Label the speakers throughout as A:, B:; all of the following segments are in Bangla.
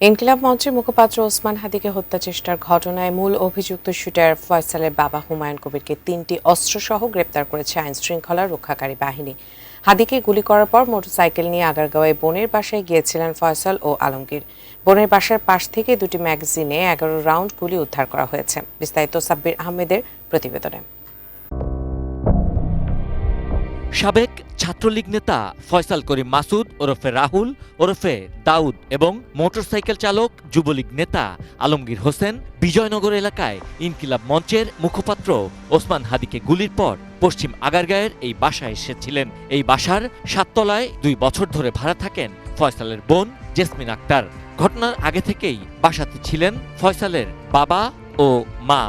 A: ইনকিলাব মঞ্চের মুখপাত্র ওসমান হাদিকে হত্যা চেষ্টার ঘটনায় মূল অভিযুক্ত শুটার ফয়সালের বাবা হুমায়ুন কবিরকে ৩টি অস্ত্রসহ গ্রেপ্তার করেছে আইন শৃঙ্খলা রক্ষাকারী বাহিনী। হাদিকে গুলি করার পর মোটরসাইকেল নিয়ে আগারগাঁওয়ে বোনের বাসায় গিয়েছিলেন ফয়সাল ও আলমগীর। বোনের বাসার পাশ থেকে দুটি ম্যাগাজিনে ১১ রাউন্ড গুলি উদ্ধার করা হয়েছে। বিস্তারিত সাব্বির আহমেদের প্রতিবেদনে।
B: সাবেক ছাত্রলীগ নেতা ফয়সাল করিম মাসুদ ওরফে রাহুল ওরফে দাউদ এবং মোটরসাইকেল চালক যুবলীগ নেতা আলমগীর হোসেন বিজয়নগর এলাকায় ইনকিলাব মঞ্চের মুখপাত্র ওসমান হাদিকে গুলির পর পশ্চিম আগারগাঁয়ের এই বাসায় এসেছিলেন। এই বাসার ৭ তলায় ২ বছর ধরে ভাড়া থাকেন ফয়সালের বোন জেসমিন আক্তার। ঘটনার আগে থেকেই বাসাতে ছিলেন ফয়সালের বাবা ও মা।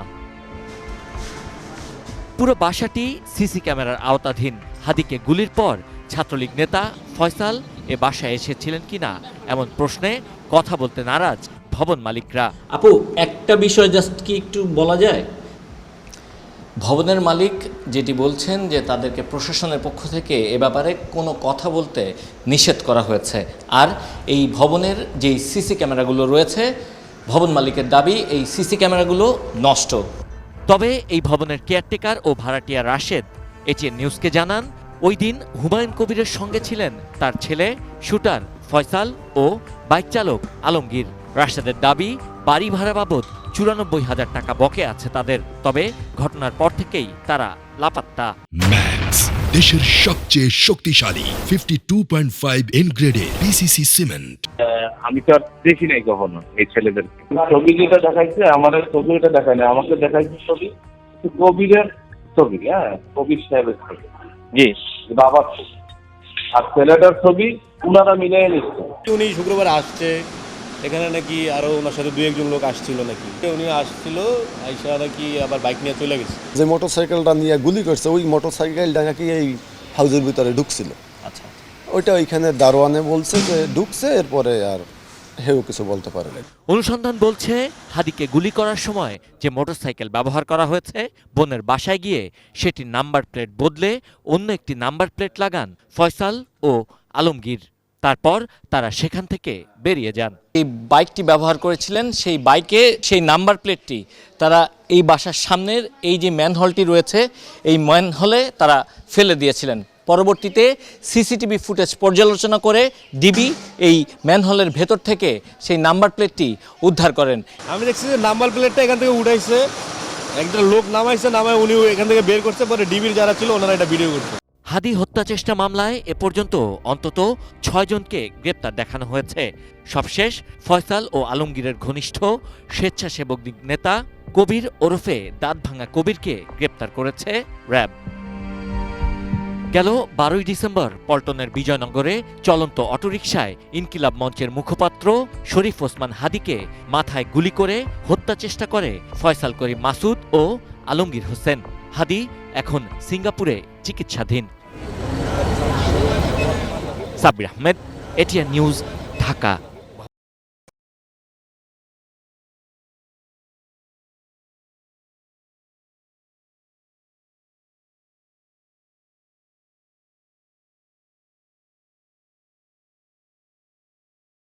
B: পুরো বাসাটি সিসি ক্যামেরার আওতাধীন। হাদিকে গুলির পর ছাত্রলীগ নেতা ফয়সাল এ বাসায় এসেছিলেন কিনা এমন প্রশ্নে কথা বলতে নারাজ ভবন মালিকরা।
C: আপু, একটা বিষয় জাস্ট কি একটু বলা যায়? ভবনের মালিক যেটি বলছেন যে তাদেরকে প্রশাসনের পক্ষ থেকে এ ব্যাপারে কোনো কথা বলতে নিষেধ করা হয়েছে। আর এই ভবনের যেই সিসি ক্যামেরাগুলো রয়েছে, ভবন মালিকের দাবি এই সিসি ক্যামেরাগুলো নষ্ট।
B: তবে এই ভবনের কেয়ারটেকার ও ভাড়াটিয়া রাশেদ এটিএন নিউজকে জানান, ওই দিন হুমায়ুন কবিরের সঙ্গে ছিলেন তার ছেলে শুটার ফয়সাল ও বাইক চালক আলমগীর। রাশেদের দাবি, বাড়ি ভাড়া বাবদ ৯৪,০০০ টাকা বকে আছে তাদের। তবে ঘটনার পর থেকেই তারা লাপাত্তা।
D: ম্যাক্স, দেশের সবচেয়ে শক্তিশালী 52.5 এনগ্রেডের পিসিসি সিমেন্ট।
E: আমি তো আর দেখি নাই কখনো এই ছেলেদের ছবি যেটা দেখাইছে, আমার ছবি এটা দেখায় না, আমাকে দেখাইছে ছবি কবিরের ছবি। হ্যাঁ, কবির সাহেবের ছবি, জি বাবার ছবি, আর ছেলেটার ছবি উনারা মিলিয়ে নিচ্ছে।
F: উনি শুক্রবার আসছে এখানে, নাকি আরো ওনার সাথে ২-১ জন লোক আসছিল নাকি। উনি আসছিল, আইসা নাকি আবার বাইক নিয়ে চলে গেছে।
G: যে মোটরসাইকেলটা নিয়ে গুলি করছে, ওই মোটরসাইকেলটা নাকি এই হাউজের ভিতরে ঢুকছিল।
F: আচ্ছা,
G: ওইটা ওইখানে দারোয়ানে বলছে যে ঢুকছে, এরপরে আর হেউ কিছু বলতে পারে না।
B: অনুসন্ধান বলছে, হাদিকে গুলি করার সময় যে মোটরসাইকেল ব্যবহার করা হয়েছে, বোনের বাসায় গিয়ে সেটির নাম্বার প্লেট বদলে অন্য একটি নাম্বার প্লেট লাগান ফয়সাল ও আলমগীর। তারপর তারা সেখান থেকে বেরিয়ে যান।
C: এই বাইকটি ব্যবহার করেছিলেন, সেই বাইকে সেই নাম্বার প্লেটটি তারা এই বাসার সামনের এই যে ম্যানহলটি রয়েছে, এই ম্যানহলে তারা ফেলে দিয়েছিলেন। পরবর্তীতে সিসিটিভি ফুটেজ পর্যালোচনা করে ডিবি এই ম্যানহলের ভেতর থেকে সেই নাম্বার প্লেটটি উদ্ধার করেন।
F: আমি দেখছি যে নাম্বার প্লেটটা এখান থেকে উঠাইছে, একটা লোক নামাইছে, নামায় উনি এখান থেকে বের করছে, পরে ডিবির যারা ছিল ওনারা এটা ভিডিও করছে।
B: হাদি হত্যা চেষ্টা মামলায় এ পর্যন্ত অন্তত ৬ জনকে গ্রেপ্তার দেখানো হয়েছে। সবশেষ ফয়সাল ও আলমগীরের ঘনিষ্ঠ স্বেচ্ছাসেবক নেতা কবির ওরফে দাঁত ভাঙা কবিরকে গ্রেপ্তার করেছে র্যাব। গেল ১২ই ডিসেম্বর পল্টনের বিজয়নগরে চলন্ত অটোরিকশায় ইনকিলাব মঞ্চের মুখপাত্র শরীফ ওসমান হাদিকে মাথায় গুলি করে হত্যা চেষ্টা করে ফয়সাল করিম মাসুদ ও আলমগীর হোসেন। হাদি এখন সিঙ্গাপুরে চিকিৎসাধীন। Sabbir Ahmed, ATN news, Dhaka.